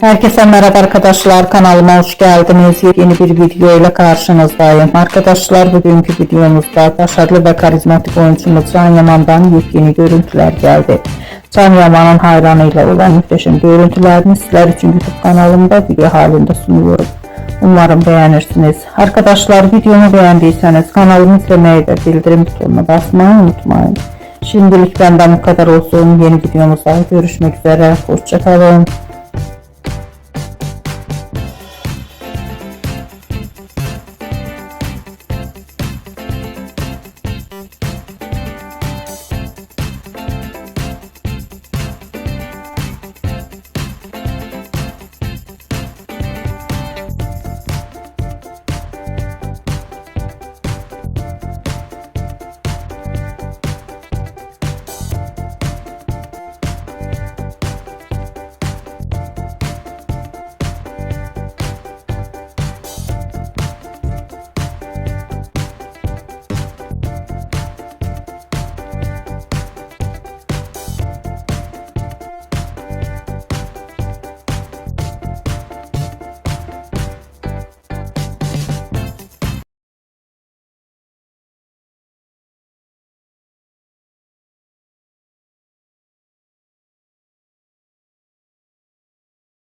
Herkese merhaba arkadaşlar, kanalıma hoş geldiniz. Yeni bir video ile karşınızdayım. Arkadaşlar, bugünkü videomuzda başarılı ve karizmatik oyuncumuz Can Yaman'dan yeni görüntüler geldi. Can Yaman'ın hayranıyla olan muhteşem görüntülerini sizler için YouTube kanalımda video halinde sunuyorum. Umarım beğenirsiniz. Arkadaşlar, videomu beğendiyseniz kanalımı izlemeyi ve bildirim butonuna basmayı unutmayın. Şimdilik benden bu kadar olsun. Yeni videomuzda görüşmek üzere. Hoşça kalın.